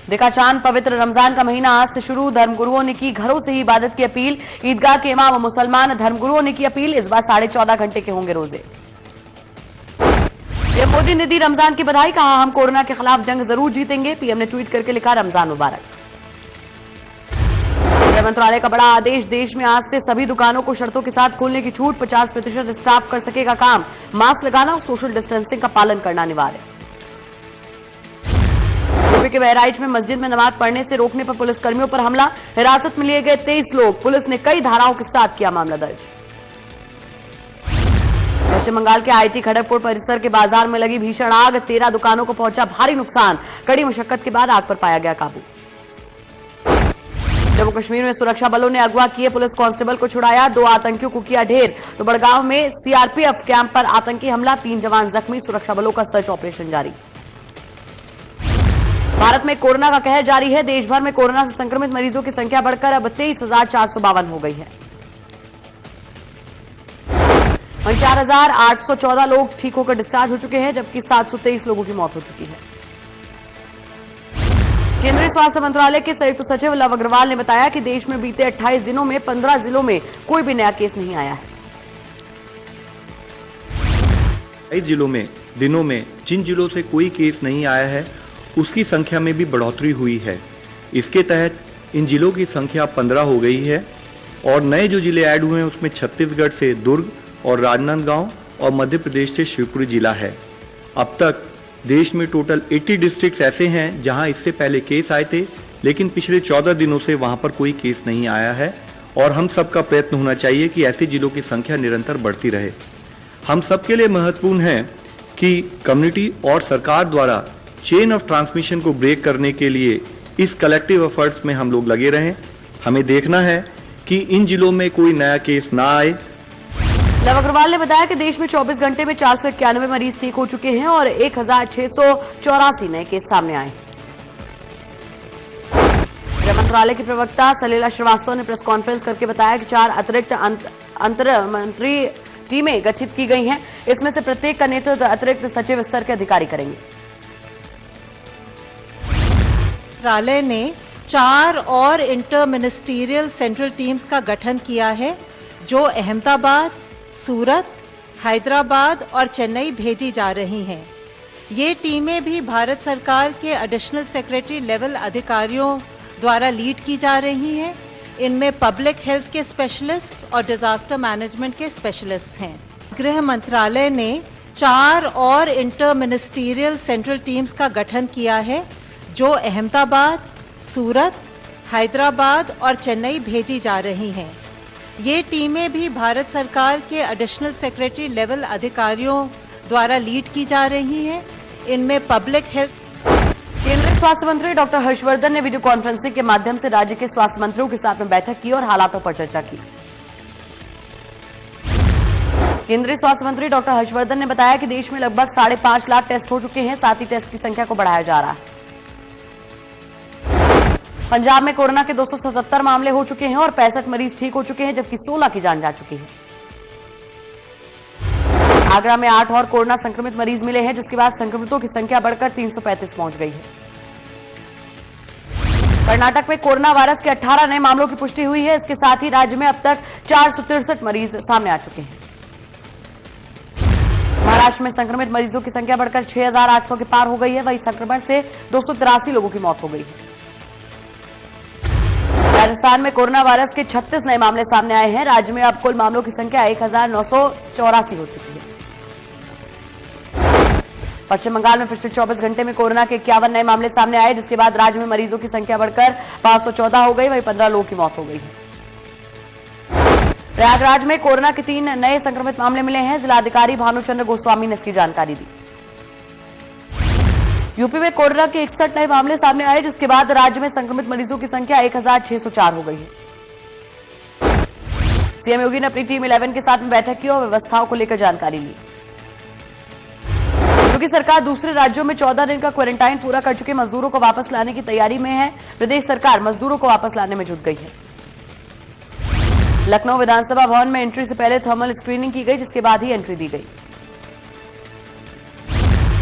देखा चांद, पवित्र रमजान का महीना आज से शुरू। धर्मगुरुओं ने की घरों से ही इबादत की अपील। ईदगाह के इमाम और मुसलमान धर्मगुरुओं ने की अपील। इस बार 14.5 घंटे के होंगे रोजे। पीएम मोदी ने दी रमजान की बधाई, कहा हम कोरोना के खिलाफ जंग जरूर जीतेंगे। पीएम ने ट्वीट करके लिखा रमजान मुबारक। गृह मंत्रालय का बड़ा आदेश, देश में आज से सभी दुकानों को शर्तों के साथ खोलने की छूट। 50% स्टाफ कर सकेगा काम। मास्क लगाना और सोशल डिस्टेंसिंग का पालन करना अनिवार्य। यूपी के बहराइच में मस्जिद में नमाज पढ़ने से रोकने पर पुलिसकर्मियों पर हमला। हिरासत में लिए गए 23 लोग। पुलिस ने कई धाराओं के साथ किया मामला दर्ज। पश्चिम बंगाल के आईटी खड़गपुर परिसर के बाजार में लगी भीषण आग। 13 दुकानों को पहुंचा भारी नुकसान। कड़ी मशक्कत के बाद आग पर पाया गया काबू। जम्मू कश्मीर में सुरक्षा बलों ने अगवा किए पुलिस कांस्टेबल को छुड़ाया। 2 आतंकियों को किया ढेर। तो बड़गांव में सीआरपीएफ कैंप पर आतंकी हमला। 3 जवान जख्मी। सुरक्षा बलों का सर्च ऑपरेशन जारी। भारत में कोरोना का कहर जारी है। देश भर में कोरोना से संक्रमित मरीजों की संख्या बढ़कर अब 23,452 हो गई है। वहीं 4,814 लोग ठीक होकर डिस्चार्ज हो चुके हैं, जबकि 723 लोगों की मौत हो चुकी है। केंद्रीय स्वास्थ्य मंत्रालय के संयुक्त सचिव लव अग्रवाल ने बताया कि देश में बीते 28 दिनों में 15 जिलों में कोई भी नया केस नहीं आया है। कई जिलों में दिनों में जिन जिलों से कोई केस नहीं आया है उसकी संख्या में भी बढ़ोतरी हुई है। इसके तहत इन जिलों की संख्या 15 हो गई है और नए जो जिले ऐड हुए हैं उसमें छत्तीसगढ़ से दुर्ग और राजनांदगांव और मध्य प्रदेश से शिवपुरी जिला है। अब तक देश में टोटल 80 डिस्ट्रिक्ट ऐसे हैं जहां इससे पहले केस आए थे, लेकिन पिछले 14 दिनों से वहां पर कोई केस नहीं आया है और हम सबका प्रयत्न होना चाहिए कि ऐसे जिलों की संख्या निरंतर बढ़ती रहे। हम सबके लिए महत्वपूर्ण है कि कम्युनिटी और सरकार द्वारा चेन ऑफ ट्रांसमिशन को ब्रेक करने के लिए इस कलेक्टिव एफर्ट्स में हम लोग लगे रहें। हमें देखना है कि इन जिलों में कोई नया केस ना आए। लव अग्रवाल ने बताया कि देश में 24 घंटे में 491 मरीज ठीक हो चुके हैं और 1,684 नए केस सामने आए। गृह मंत्रालय के प्रवक्ता सलीला श्रीवास्तव ने प्रेस कॉन्फ्रेंस करके बताया कि 4 अतिरिक्त अंतर मंत्री टीमें गठित की गई हैं। इसमें से प्रत्येक का नेतृत्व अतिरिक्त सचिव स्तर के अधिकारी करेंगे। मंत्रालय ने 4 और इंटर मिनिस्टीरियल सेंट्रल टीम्स का गठन किया है, जो अहमदाबाद, सूरत, हैदराबाद और चेन्नई भेजी जा रही हैं। ये टीमें भी भारत सरकार के एडिशनल सेक्रेटरी लेवल अधिकारियों द्वारा लीड की जा रही हैं। इनमें पब्लिक हेल्थ के स्पेशलिस्ट और डिजास्टर मैनेजमेंट के स्पेशलिस्ट हैं। गृह मंत्रालय ने 4 और इंटर मिनिस्टीरियल सेंट्रल टीम्स का गठन किया है, जो अहमदाबाद, सूरत, हैदराबाद और चेन्नई भेजी जा रही हैं। ये टीमें भी भारत सरकार के एडिशनल सेक्रेटरी लेवल अधिकारियों द्वारा लीड की जा रही हैं। इनमें पब्लिक हेल्थ। केंद्रीय स्वास्थ्य मंत्री डॉक्टर हर्षवर्धन ने वीडियो कॉन्फ्रेंसिंग के माध्यम से राज्य के स्वास्थ्य मंत्रियों के साथ में बैठक की और हालातों पर चर्चा की। केंद्रीय स्वास्थ्य मंत्री डॉक्टर हर्षवर्धन ने बताया कि देश में लगभग 5.5 लाख टेस्ट हो चुके हैं। साथ ही टेस्ट की संख्या को बढ़ाया जा रहा है। पंजाब में कोरोना के 277 मामले हो चुके हैं और 65 मरीज ठीक हो चुके हैं, जबकि 16 की जान जा चुकी है। आगरा में 8 और कोरोना संक्रमित मरीज मिले हैं, जिसके बाद संक्रमितों की संख्या बढ़कर 335 पहुंच गई है। कर्नाटक में कोरोना वायरस के 18 नए मामलों की पुष्टि हुई है। इसके साथ ही राज्य में अब तक 463 मरीज सामने आ चुके हैं। महाराष्ट्र में संक्रमित मरीजों की संख्या बढ़कर 6,800 के पार हो गई है। वहीं संक्रमण से 283 लोगों की मौत हो गई है। राजस्थान में कोरोना वायरस के 36 नए मामले सामने आए हैं। राज्य में अब कुल मामलों की संख्या 1,984 हो चुकी है। पश्चिम बंगाल में पिछले 24 घंटे में कोरोना के 51 नए मामले सामने आए, जिसके बाद राज्य में मरीजों की संख्या बढ़कर 514 हो गई। वहीं 15 लोगों की मौत हो गई है। प्रयागराज में कोरोना के 3 नए संक्रमित मामले मिले हैं। जिलाधिकारी भानुचंद्र गोस्वामी ने इसकी जानकारी दी। यूपी में कोरोना के 61 नए मामले सामने आए, जिसके बाद राज्य में संक्रमित मरीजों की संख्या 1,604 हो गई है। सीएम योगी ने अपनी टीम 11 के साथ में बैठक की और व्यवस्थाओं को लेकर जानकारी ली। योगी सरकार दूसरे राज्यों में 14 दिन का क्वारंटाइन पूरा कर चुके मजदूरों को वापस लाने की तैयारी में है। प्रदेश सरकार मजदूरों को वापस लाने में जुट गई है। लखनऊ विधानसभा भवन में एंट्री से पहले थर्मल स्क्रीनिंग की गई, जिसके बाद ही एंट्री दी गई।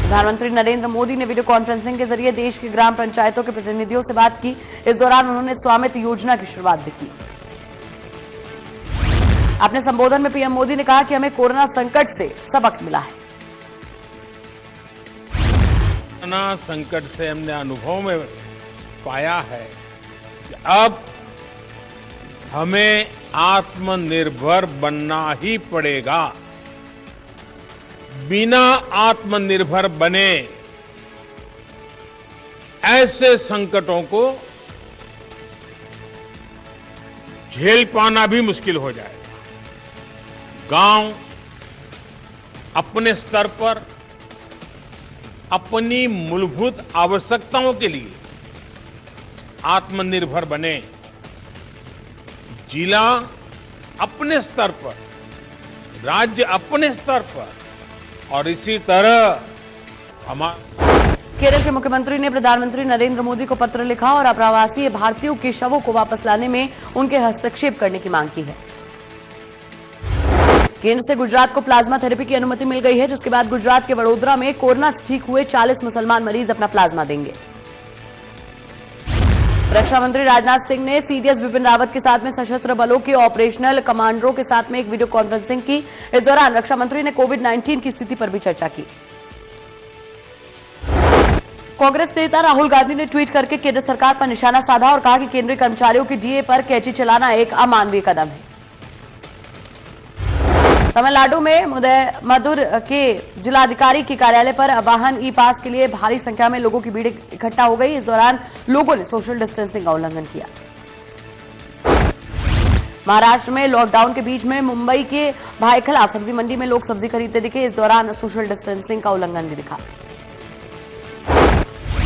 प्रधानमंत्री नरेंद्र मोदी ने वीडियो कॉन्फ्रेंसिंग के जरिए देश की ग्राम पंचायतों के प्रतिनिधियों से बात की। इस दौरान उन्होंने स्वामित्व योजना की शुरुआत भी की। अपने संबोधन में पीएम मोदी ने कहा कि हमें कोरोना संकट से सबक मिला है। कोरोना संकट से हमने अनुभव में पाया है कि अब हमें आत्मनिर्भर बनना ही पड़ेगा। बिना आत्मनिर्भर बने ऐसे संकटों को झेल पाना भी मुश्किल हो जाएगा। गांव अपने स्तर पर अपनी मूलभूत आवश्यकताओं के लिए आत्मनिर्भर बने, जिला अपने स्तर पर, राज्य अपने स्तर पर, और इसी तरह केरल के मुख्यमंत्री ने प्रधानमंत्री नरेंद्र मोदी को पत्र लिखा और अप्रवासी भारतीयों के शवों को वापस लाने में उनके हस्तक्षेप करने की मांग की है। केंद्र से गुजरात को प्लाज्मा थेरेपी की अनुमति मिल गई है, जिसके बाद गुजरात के वडोदरा में कोरोना से ठीक हुए 40 मुसलमान मरीज अपना प्लाज्मा देंगे। रक्षा मंत्री राजनाथ सिंह ने सीडीएस बिपिन रावत के साथ में सशस्त्र बलों के ऑपरेशनल कमांडरों के साथ में एक वीडियो कॉन्फ्रेंसिंग की। इस दौरान रक्षा मंत्री ने कोविड-19 की स्थिति पर भी चर्चा की। कांग्रेस नेता राहुल गांधी ने ट्वीट करके केंद्र सरकार पर निशाना साधा और कहा कि केंद्रीय कर्मचारियों की डीए पर कैची चलाना एक अमानवीय कदम है। तमिलनाडु में मदुर के जिलाधिकारी के कार्यालय पर वाहन ई पास के लिए भारी संख्या में लोगों की भीड़ इकट्ठा हो गई। इस दौरान लोगों ने सोशल डिस्टेंसिंग का उल्लंघन किया। महाराष्ट्र में लॉकडाउन के बीच में मुंबई के भायखला सब्जी मंडी में लोग सब्जी खरीदते दिखे। इस दौरान सोशल डिस्टेंसिंग का उल्लंघन भी दिखा।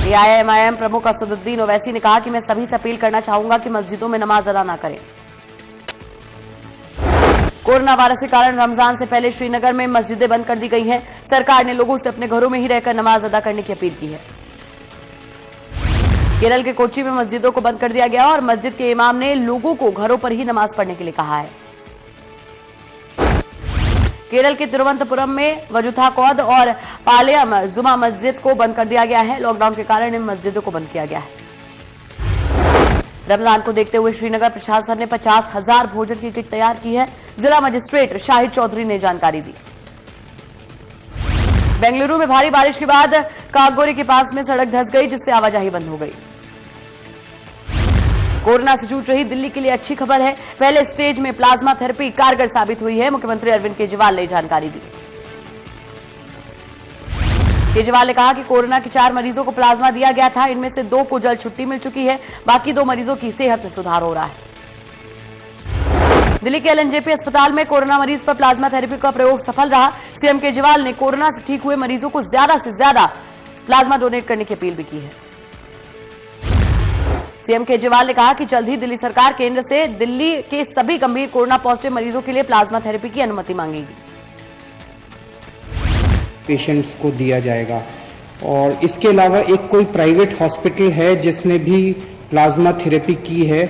एआईएमआईएम प्रमुख असदुद्दीन ओवैसी ने कहा कि मैं सभी से अपील करना चाहूंगा कि मस्जिदों में नमाज अदा न करें। कोरोना वायरस के कारण रमजान से पहले श्रीनगर में मस्जिदें बंद कर दी गई हैं। सरकार ने लोगों से अपने घरों में ही रहकर नमाज अदा करने की अपील की है। केरल के कोच्चि में मस्जिदों को बंद कर दिया गया और मस्जिद के इमाम ने लोगों को घरों पर ही नमाज पढ़ने के लिए कहा है। केरल के तिरुवनंतपुरम में वजुथाकौद और पालयम जुमा मस्जिद को बंद कर दिया गया है। लॉकडाउन के कारण इन मस्जिदों को बंद किया गया है। रमजान को देखते हुए श्रीनगर प्रशासन ने 50,000 भोजन की किट तैयार की है। जिला मजिस्ट्रेट शाहिद चौधरी ने जानकारी दी। बेंगलुरु में भारी बारिश के बाद कागोरी के पास में सड़क धंस गई, जिससे आवाजाही बंद हो गई। कोरोना से जूझ रही दिल्ली के लिए अच्छी खबर है। पहले स्टेज में प्लाज्मा थेरेपी कारगर साबित हुई है। मुख्यमंत्री अरविंद केजरीवाल ने जानकारी दी। केजरीवाल ने कहा कि कोरोना के 4 मरीजों को प्लाज्मा दिया गया था। इनमें से 2 को जल्द छुट्टी मिल चुकी है। बाकी 2 मरीजों की सेहत में सुधार हो रहा है। दिल्ली के एलएनजेपी अस्पताल में कोरोना मरीज पर प्लाज्मा थेरेपी का प्रयोग सफल रहा। सीएम केजरीवाल ने कोरोना से ठीक हुए मरीजों को ज्यादा से ज्यादा प्लाज्मा डोनेट करने की अपील भी की है। सीएम केजरीवाल ने कहा कि जल्द ही दिल्ली सरकार केंद्र से दिल्ली के सभी गंभीर कोरोना पॉजिटिव मरीजों के लिए प्लाज्मा थेरेपी की अनुमति मांगेगी। पेशेंट्स को दिया जाएगा। और इसके अलावा एक कोई प्राइवेट हॉस्पिटल है जिसने भी प्लाज्मा थेरेपी की है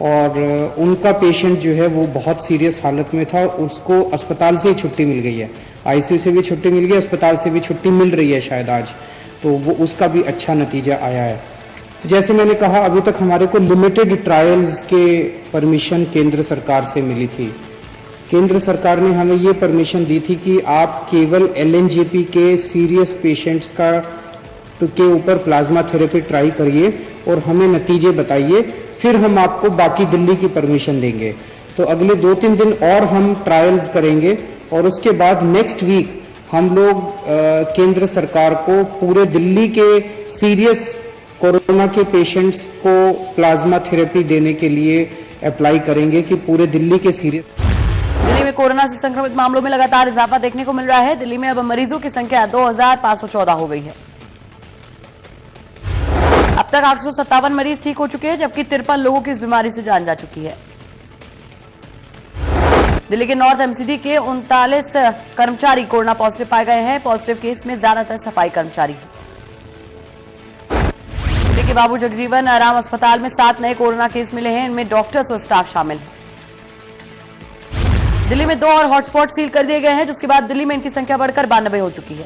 और उनका पेशेंट जो है वो बहुत सीरियस हालत में था, उसको अस्पताल से ही छुट्टी मिल गई है। आईसीयू से भी छुट्टी मिल गई, अस्पताल से भी छुट्टी मिल रही है शायद आज, तो वो उसका भी अच्छा नतीजा आया है। तो जैसे मैंने कहा, अभी तक हमारे को लिमिटेड ट्रायल्स के परमिशन केंद्र सरकार से मिली थी। केंद्र सरकार ने हमें ये परमिशन दी थी कि आप केवल एलएनजेपी के सीरियस पेशेंट्स के ऊपर प्लाज्मा थेरेपी ट्राई करिए और हमें नतीजे बताइए, फिर हम आपको बाकी दिल्ली की परमिशन देंगे। तो अगले 2-3 दिन और हम ट्रायल्स करेंगे और उसके बाद नेक्स्ट वीक हम लोग केंद्र सरकार को पूरे दिल्ली के सीरियस कोरोना के पेशेंट्स को प्लाज्मा थेरेपी देने के लिए अप्लाई करेंगे कि पूरे दिल्ली के सीरियस। दिल्ली में कोरोना से संक्रमित मामलों में लगातार इजाफा देखने को मिल रहा है। दिल्ली में अब मरीजों की संख्या 2514 हो गई है। अब तक 857 मरीज ठीक हो चुके हैं, जबकि 53 लोगों की इस बीमारी से जान जा चुकी है। दिल्ली के नॉर्थ एमसीडी के 39 कर्मचारी कोरोना पॉजिटिव पाए गए हैं। पॉजिटिव केस में ज्यादातर सफाई कर्मचारी हैं। दिल्ली के बाबू जगजीवन राम अस्पताल में 7 नए कोरोना केस मिले हैं। इनमें डॉक्टर्स और स्टाफ शामिल हैं। दिल्ली में 2 और हॉटस्पॉट सील कर दिए गए हैं, जिसके बाद दिल्ली में इनकी संख्या बढ़कर 92 हो चुकी है।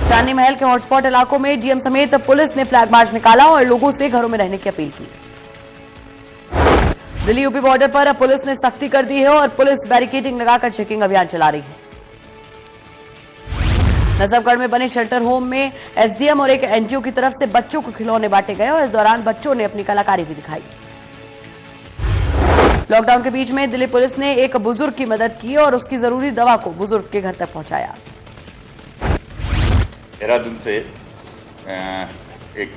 चांदनी महल के हॉटस्पॉट इलाकों में डीएम समेत पुलिस ने फ्लैग मार्च निकाला और लोगों से घरों में रहने की अपील की। दिल्ली यूपी बॉर्डर पर पुलिस ने सख्ती कर दी है और पुलिस बैरिकेडिंग लगाकर चेकिंग अभियान चला रही है। नजफगढ़ में बने शेल्टर होम में एसडीएम और एक एनजीओ की तरफ से बच्चों को खिलौने बांटे गए और इस दौरान बच्चों ने अपनी कलाकारी भी दिखाई। लॉकडाउन के बीच में दिल्ली पुलिस ने एक बुजुर्ग की मदद की और उसकी जरूरी दवा को बुजुर्ग के घर तक पहुंचाया। देहरादून से एक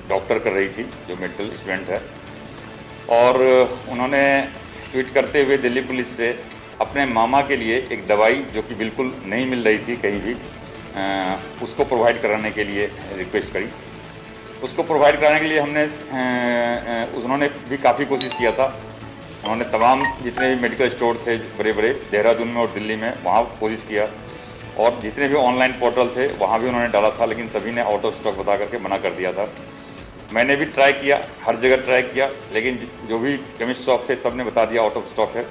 डॉक्टर कर रही थी जो मेडिकल स्टूडेंट है, और उन्होंने ट्वीट करते हुए दिल्ली पुलिस से अपने मामा के लिए एक दवाई जो कि बिल्कुल नहीं मिल रही थी कहीं भी, उसको प्रोवाइड कराने के लिए रिक्वेस्ट करी। उसको प्रोवाइड कराने के लिए उन्होंने भी काफ़ी कोशिश किया था। उन्होंने तमाम जितने भी मेडिकल स्टोर थे बड़े बड़े देहरादून में और दिल्ली में, वहाँ कोशिश किया, और जितने भी ऑनलाइन पोर्टल थे वहाँ भी उन्होंने डाला था, लेकिन सभी ने आउट ऑफ स्टॉक बता करके मना कर दिया था। मैंने भी ट्राई किया, हर जगह ट्राई किया, लेकिन जो भी केमिस्ट शॉप थे सब ने बता दिया आउट ऑफ स्टॉक है।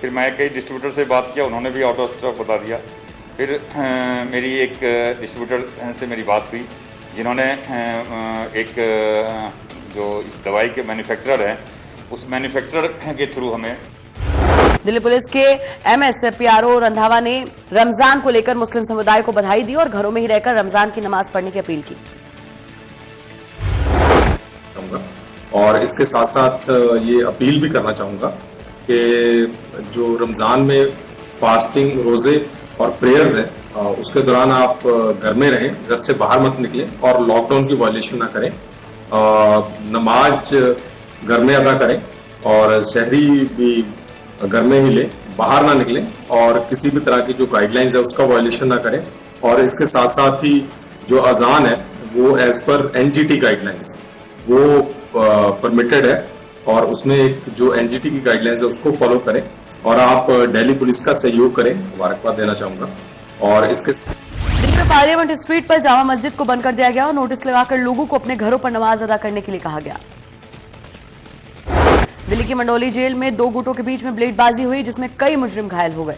फिर मैं कई डिस्ट्रीब्यूटर से बात किया, उन्होंने भी आउट ऑफ स्टॉक बता दिया। फिर मेरी एक डिस्ट्रीब्यूटर से मेरी बात हुई, जिन्होंने एक जो इस दवाई के मैन्युफैक्चरर हैं, उस मैन्युफैक्चरर के थ्रू हमें। दिल्ली पुलिस के एमएस पीआरओ रंधावा ने रमजान को लेकर मुस्लिम समुदाय को बधाई दी और घरों में ही रहकर रमजान की नमाज पढ़ने की अपील की। और इसके साथ साथ ये अपील भी करना चाहूँगा कि जो रमज़ान में फास्टिंग, रोज़े और प्रेयर्स हैं, उसके दौरान आप घर में रहें, घर से बाहर मत निकलें और लॉकडाउन की वायलेशन ना करें। नमाज घर में अदा करें और सहरी भी घर में ही लें, बाहर ना निकलें और किसी भी तरह की जो गाइडलाइंस है उसका वायलेशन ना करें। और इसके साथ साथ ही जो अजान है वो एज पर एनजीटी गाइडलाइंस वो परमिटेड है, और उसमें एक जो एनजीटी की गाइडलाइंस है उसको फॉलो करें और आप दिल्ली पुलिस का सहयोग करें, मुबारकबाद देना चाहूंगा। और इसके दिल्ली में पार्लियामेंट स्ट्रीट पर जामा मस्जिद को बंद कर दिया गया और नोटिस लगाकर लोगों को अपने घरों पर नमाज अदा करने के लिए कहा गया। दिल्ली की मंडोली जेल में दो गुटों के बीच में ब्लेडबाजी हुई, जिसमें कई मुजरिम घायल हो गए।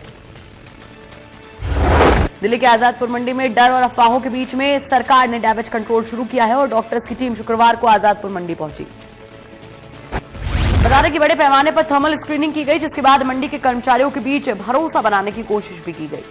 दिल्ली के आजादपुर मंडी में डर और अफवाहों के बीच में सरकार ने डैमेज कंट्रोल शुरू किया है और डॉक्टर्स की टीम शुक्रवार को आजादपुर मंडी पहुंची। बता दें कि बड़े पैमाने पर थर्मल स्क्रीनिंग की गई, जिसके बाद मंडी के कर्मचारियों के बीच भरोसा बनाने की कोशिश भी की गई।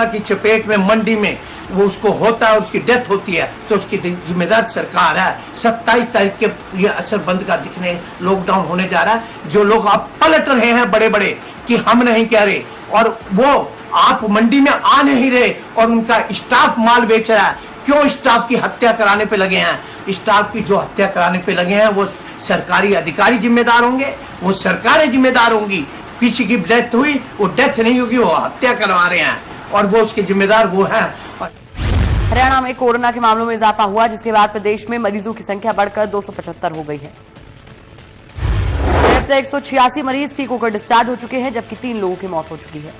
की चपेट में मंडी में वो उसको होता है, उसकी डेथ होती है, तो उसकी जिम्मेदार सरकार है। 27 तारीख के ये असर बंद का दिखने लॉकडाउन होने जा रहा है। जो लोग आप पलट रहे हैं बड़े बड़े कि हम नहीं कह रहे, और वो आप मंडी में आ नहीं रहे और उनका स्टाफ माल बेच रहा है, क्यों स्टाफ की हत्या कराने पे लगे हैं? स्टाफ की जो हत्या कराने पे लगे हैं वो सरकारी अधिकारी जिम्मेदार होंगे, वो सरकारें जिम्मेदार होंगी। किसी की डेथ हुई, वो डेथ नहीं होगी, वो हत्या करवा रहे हैं और वो उसके जिम्मेदार वो हैं। हरियाणा में कोरोना के मामलों में इजाफा हुआ, जिसके बाद प्रदेश में मरीजों की संख्या बढ़कर 275 हो गई है। 186 मरीज ठीक होकर डिस्चार्ज हो चुके हैं, जबकि 3 लोगों की मौत हो चुकी है।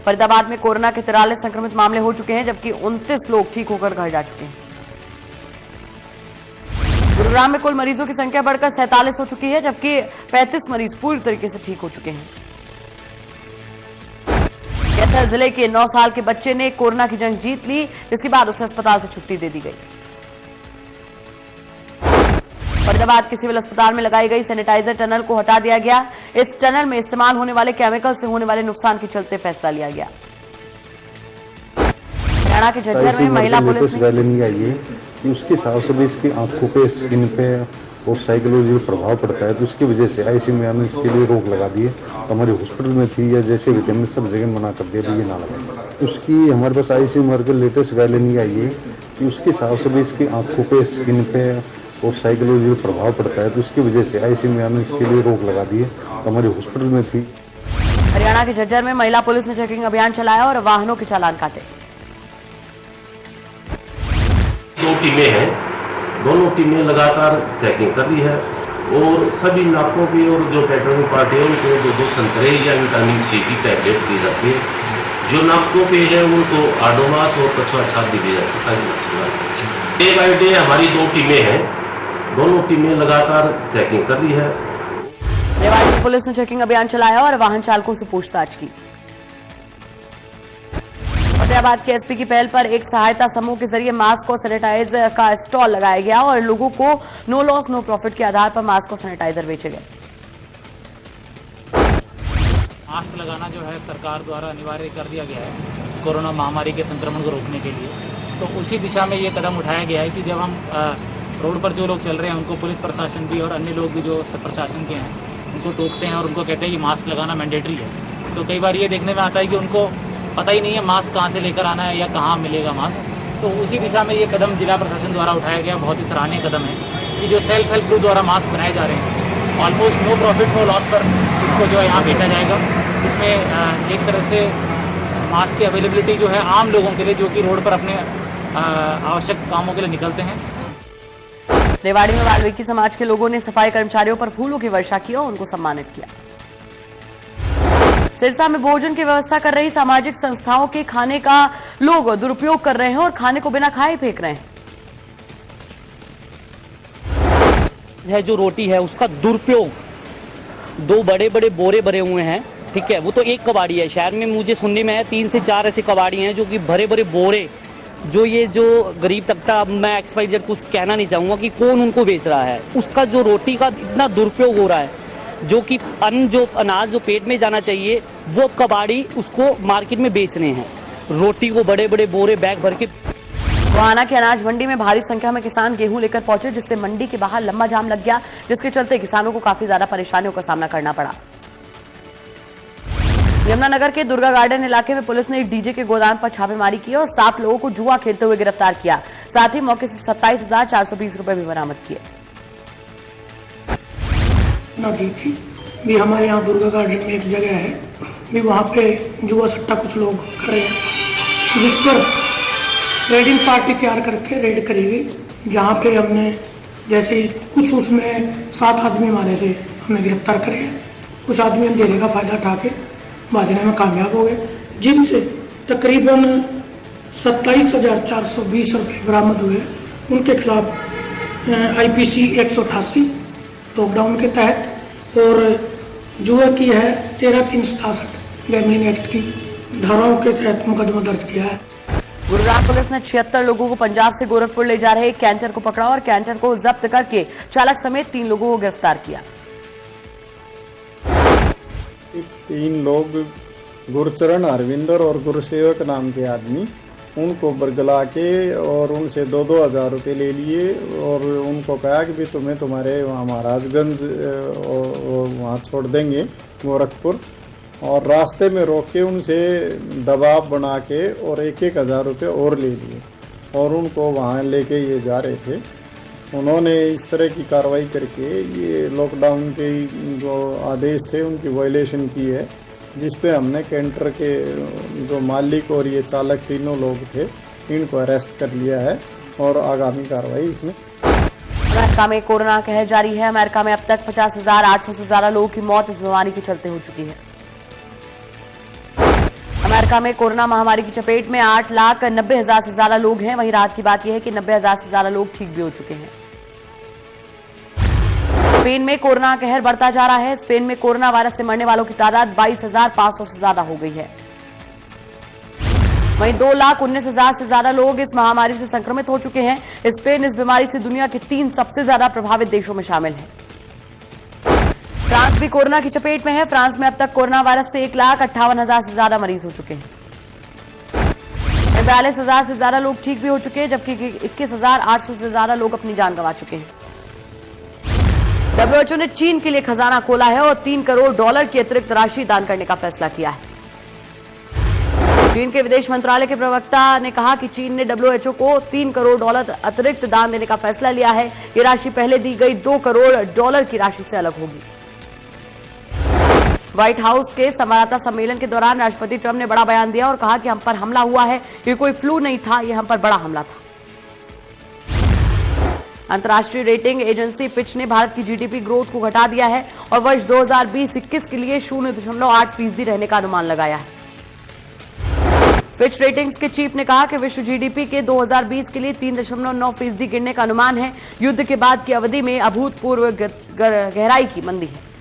फरीदाबाद में कोरोना के 43 संक्रमित मामले हो चुके हैं, जबकि 29 लोग ठीक होकर घर जा चुके हैं। गुरुग्राम में कुल मरीजों की संख्या बढ़कर 47 हो चुकी है, जबकि 35 मरीज पूरी तरीके से ठीक हो चुके हैं। कैथल जिले के 9 साल के बच्चे ने कोरोना की जंग जीत ली, जिसके बाद उसे अस्पताल से छुट्टी दे दी गई। फरीदाबाद के सिविल अस्पताल में लगाई गई सैनिटाइजर टनल को हटा दिया गया। इस टनल में इस्तेमाल होने वाले केमिकल से होने वाले नुकसान के चलते फैसला लिया गया। हरियाणा के झज्जर में महिला पुलिस ने कि उसके हिसाब से भी इसकी आंखों पे, स्किन पे और साइकोलॉजिकल प्रभाव पड़ता है, तो उसकी वजह से आईसीएमआर ने इसके लिए रोक लगा दी है। तो हमारे हॉस्पिटल में थी या जैसे भी हमने सब जगह मना कर दिया भी ये ना लगाए। उसकी हमारे पास आईसीएमआर के लेटेस्ट गाइडलाइन आई है कि उसके हिसाब से भी इसकी आंखों पे, स्किन पे और साइकोलॉजिकल प्रभाव पड़ता है, तो उसकी वजह से आईसीएमआर ने इसके लिए रोक लगा दी है। तो हमारे हॉस्पिटल में थी। हरियाणा के झज्जर में महिला पुलिस ने चेकिंग अभियान चलाया और वाहनों के चालान काटे। 2 टीमें हैं, दोनों टीमें लगातार चेकिंग कर रही है और सभी नाकों की और जो पेट्रोलिंग पार्टी है उनको 2 संतरे या विटामिन सी की टैबलेट दी जाती है। जो नाकों पे है उनको आडोमास और कछुआ छाप भी दी जाती है। डे बाई डे हमारी 2 टीमें हैं, दोनों टीमें लगातार चेकिंग कर रही है। रेवाड़ी पुलिस ने चेकिंग अभियान चलाया और वाहन चालकों से पूछताछ की। गाजियाबाद के एसपी की पहल पर एक सहायता समूह के जरिए मास्क और सैनिटाइजर का स्टॉल लगाया गया और लोगों को नो लॉस नो प्रॉफिट के आधार पर मास्क और सैनिटाइजर बेचे गए। मास्क लगाना जो है सरकार द्वारा अनिवार्य कर दिया गया है कोरोना महामारी के संक्रमण को रोकने के लिए। तो उसी दिशा में ये कदम उठाया गया है कि जब हम रोड पर जो लोग चल रहे हैं उनको पुलिस प्रशासन भी और अन्य लोग भी जो प्रशासन के हैं उनको टोकते हैं और उनको कहते हैं कि मास्क लगाना मैंडेटरी है। तो कई बार ये देखने में आता है कि उनको पता ही नहीं है मास्क कहाँ से लेकर आना है या कहाँ मिलेगा मास्क। तो उसी दिशा में ये कदम जिला प्रशासन द्वारा उठाया गया, बहुत ही सराहनीय कदम है कि जो सेल्फ हेल्प ग्रुप द्वारा मास्क बनाए जा रहे हैं almost no profit no loss पर इसको जो है यहाँ बेचा जाएगा। इसमें एक तरह से मास्क की अवेलेबिलिटी जो है आम लोगों के लिए जो कि रोड पर अपने आवश्यक कामों के लिए निकलते हैं। रेवाड़ी में वाल्मीकि समाज के लोगों ने सफाई कर्मचारियों पर फूलों की वर्षा की और उनको सम्मानित किया। सिरसा में भोजन की व्यवस्था कर रही सामाजिक संस्थाओं के खाने का लोग दुरुपयोग कर रहे हैं और खाने को बिना खाए फेंक रहे हैं। जो रोटी है उसका दुरुपयोग, 2 बड़े बड़े बोरे भरे हुए हैं, ठीक है, वो तो एक कबाड़ी है। शहर में मुझे सुनने में है 3 से 4 ऐसे कबाड़ी हैं जो कि भरे भरे बोरे, जो ये जो गरीब तबका, मैं XYZ कुछ कहना नहीं चाहूँगा कि कौन उनको बेच रहा है, उसका जो रोटी का इतना दुरुपयोग हो रहा है, जो कि अन्न जो अनाज जो पेट में जाना चाहिए वो कबाड़ी उसको मार्केट में बेच रहे हैं। रोटी को बड़े बड़े बोरे बैग भर के। गोहाना की अनाज मंडी में भारी संख्या में किसान गेहूं लेकर पहुंचे, जिससे मंडी के बाहर लंबा जाम लग गया, जिसके चलते किसानों को काफी ज्यादा परेशानियों का सामना करना पड़ा। यमुनानगर के दुर्गा गार्डन इलाके में पुलिस ने एक डीजे के गोदाम पर छापेमारी की और 7 लोगों को जुआ खेलते हुए गिरफ्तार किया। साथ ही मौके से 27,420 रुपए भी बरामद किए। नदी थी भी हमारे यहाँ दुर्गा गार्डन में एक जगह है भी वहाँ पे जुआ सट्टा कुछ लोग कर रहे हैं, जिस पर रेडिंग पार्टी तैयार करके रेड करी गई, जहाँ पे हमने जैसे कुछ उसमें 7 आदमी हमारे से हमने गिरफ्तार करे हैं। कुछ आदमी अंधेरे का फायदा उठा के भागने में कामयाब हो गए, जिनसे तकरीबन 27,420 रुपये बरामद हुए। उनके खिलाफ IPC 188 लॉकडाउन के तहत और जुए की है 13,367 गैमलिंग एक्ट की धाराओं के तहत मुकदमा दर्ज किया है। गुरुग्राम पुलिस ने 76 लोगों को पंजाब से गोरखपुर ले जा रहे एक कैंटर को पकड़ा और कैंटर को जब्त करके चालक समेत 3 लोगों को गिरफ्तार किया। 3 लोग गुरचरण हरविंदर और गुरुसेवक नाम के आदमी, उनको बरगला के और उनसे 2-2 हज़ार रुपये ले लिए और उनको कहा कि भी तुम्हें तुम्हारे वहाँ महाराजगंज वहाँ छोड़ देंगे गोरखपुर, और रास्ते में रोक के उनसे दबाव बना के और 1-1 हज़ार रुपये और ले लिए और उनको वहाँ लेके ये जा रहे थे। उन्होंने इस तरह की कार्रवाई करके ये लॉकडाउन के जो आदेश थे उनकी वायलेशन की है, जिस पे हमने कैंटर के जो मालिक और ये चालक तीनों लोग थे इनको अरेस्ट कर लिया है और आगामी कार्रवाई इसमें। अमेरिका में कोरोना कहर जारी है। अमेरिका में अब तक 50,800 से ज्यादा लोगों की मौत इस बीमारी के चलते हो चुकी है। अमेरिका में कोरोना महामारी की चपेट में 8,90,000 से ज्यादा लोग हैं। वहीं राहत की बात यह है कि 90,000 से ज्यादा लोग ठीक भी हो चुके हैं। स्पेन में कोरोना कहर बढ़ता जा रहा है। स्पेन में कोरोना वायरस से मरने वालों की तादाद 22,500 से ज्यादा हो गई है। वहीं 2,19,000 से ज्यादा लोग इस महामारी से संक्रमित हो चुके हैं। स्पेन इस बीमारी से दुनिया के 3 सबसे ज्यादा प्रभावित देशों में शामिल है। फ्रांस भी कोरोना की चपेट में है। फ्रांस में अब तक कोरोना वायरस से 1,58,000 से ज्यादा मरीज हो चुके हैं। 42,000 से ज्यादा लोग ठीक भी हो चुके हैं, जबकि 21,800 से ज्यादा लोग अपनी जान गंवा चुके हैं। WHO ने चीन के लिए खजाना खोला है और $3 करोड़ की अतिरिक्त राशि दान करने का फैसला किया है। चीन के विदेश मंत्रालय के प्रवक्ता ने कहा कि चीन ने WHO को $3 करोड़ अतिरिक्त दान देने का फैसला लिया है। ये राशि पहले दी गई $2 करोड़ की राशि से अलग होगी। व्हाइट हाउस के संवाददाता सम्मेलन के दौरान राष्ट्रपति ट्रंप ने बड़ा बयान दिया और कहा कि हम पर हमला हुआ है, ये कोई फ्लू नहीं था, ये हम पर बड़ा हमला था। अंतर्राष्ट्रीय रेटिंग एजेंसी फिच ने भारत की GDP ग्रोथ को घटा दिया है और वर्ष 2020-21 के लिए 0.8% रहने का अनुमान लगाया है। फिच रेटिंग्स के चीफ ने कहा कि विश्व GDP के 2020 के लिए 3.9% गिरने का अनुमान है। युद्ध के बाद की अवधि में अभूतपूर्व गहराई की मंदी है।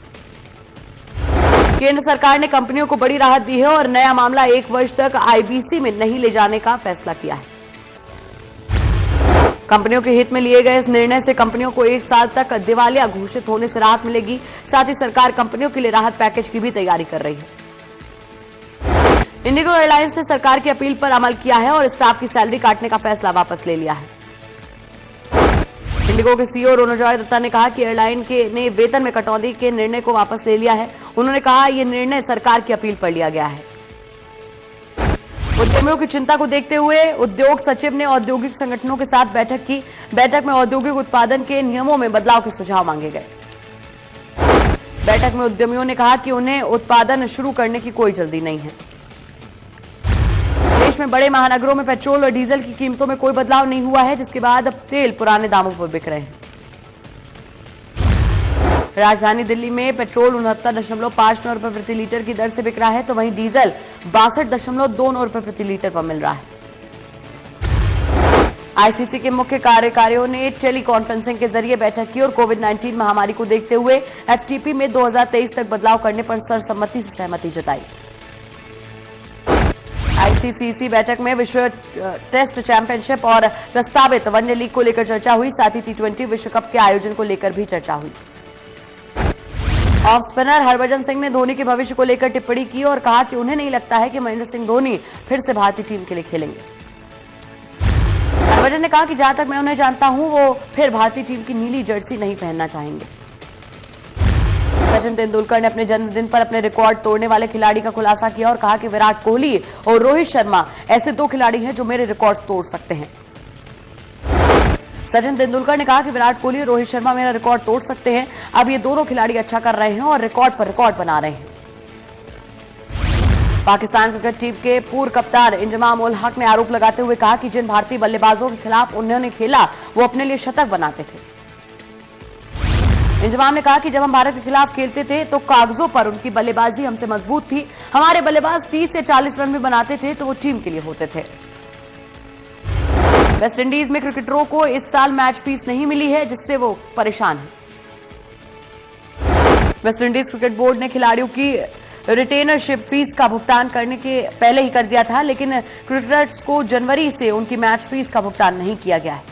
केंद्र सरकार ने कंपनियों को बड़ी राहत दी है और नया मामला 1 वर्ष तक आईबीसी में नहीं ले जाने का फैसला किया है। कंपनियों के हित में लिए गए इस निर्णय से कंपनियों को 1 साल तक दिवालिया घोषित होने से राहत मिलेगी। साथ ही सरकार कंपनियों के लिए राहत पैकेज की भी तैयारी कर रही है। इंडिगो एयरलाइंस ने सरकार की अपील पर अमल किया है और स्टाफ की सैलरी काटने का फैसला वापस ले लिया है। इंडिगो के सीईओ रोनोजॉय दत्ता ने कहा कि एयरलाइन ने वेतन में कटौती के निर्णय को वापस ले लिया है। उन्होंने कहा यह निर्णय सरकार की अपील पर लिया गया है। उद्यमियों की चिंता को देखते हुए उद्योग सचिव ने औद्योगिक संगठनों के साथ बैठक की। बैठक में औद्योगिक उत्पादन के नियमों में बदलाव के सुझाव मांगे गए। बैठक में उद्यमियों ने कहा कि उन्हें उत्पादन शुरू करने की कोई जल्दी नहीं है। देश में बड़े महानगरों में पेट्रोल और डीजल की कीमतों में कोई बदलाव नहीं हुआ है, जिसके बाद अब तेल पुराने दामों पर बिक रहे हैं। राजधानी दिल्ली में पेट्रोल 69.59 रुपए प्रति लीटर की दर से बिक रहा है, तो वहीं डीजल 62.29 रुपए प्रति लीटर पर मिल रहा है। आईसीसी के मुख्य कार्यकारियों ने टेली कॉन्फ्रेंसिंग के जरिए बैठक की और कोविड-19 महामारी को देखते हुए एफटीपी में 2023 तक बदलाव करने पर सर्वसम्मति से सहमति जताई। आईसीसी बैठक में विश्व टेस्ट चैंपियनशिप और प्रस्तावित वनडे लीग को लेकर चर्चा हुई। साथ ही टी20 विश्व कप के आयोजन को लेकर भी चर्चा हुई। ऑफ स्पिनर हरभजन सिंह ने धोनी के भविष्य को लेकर टिप्पणी की और कहा कि उन्हें नहीं लगता है कि महेंद्र सिंह धोनी फिर से भारतीय टीम के लिए खेलेंगे। हरभजन ने कहा कि जहां तक मैं उन्हें जानता हूं, वो फिर भारतीय टीम की नीली जर्सी नहीं पहनना चाहेंगे। सचिन तेंदुलकर ने अपने जन्मदिन पर अपने रिकॉर्ड तोड़ने वाले खिलाड़ी का खुलासा किया और कहा कि विराट कोहली और रोहित शर्मा ऐसे 2 खिलाड़ी हैं जो मेरे रिकॉर्ड तोड़ सकते हैं। सचिन तेंदुलकर ने कहा कि विराट कोहली और रोहित शर्मा मेरा रिकॉर्ड तोड़ सकते हैं। अब ये दोनों खिलाड़ी अच्छा कर रहे हैं और रिकॉर्ड पर रिकॉर्ड बना रहे हैं। पाकिस्तान क्रिकेट टीम के पूर्व कप्तान इंजमाम उल हक ने आरोप लगाते हुए कहा कि जिन भारतीय बल्लेबाजों के खिलाफ उन्होंने खेला वो अपने लिए शतक बनाते थे। इंजमाम ने कहा कि जब हम भारत के खिलाफ खेलते थे तो कागजों पर उनकी बल्लेबाजी हमसे मजबूत थी। हमारे बल्लेबाज 30 से 40 रन भी बनाते थे तो वो टीम के लिए होते थे। वेस्ट इंडीज में क्रिकेटरों को इस साल मैच फीस नहीं मिली है, जिससे वो परेशान हैं। वेस्ट इंडीज क्रिकेट बोर्ड ने खिलाड़ियों की रिटेनरशिप फीस का भुगतान करने के पहले ही कर दिया था, लेकिन क्रिकेटर्स को जनवरी से उनकी मैच फीस का भुगतान नहीं किया गया है।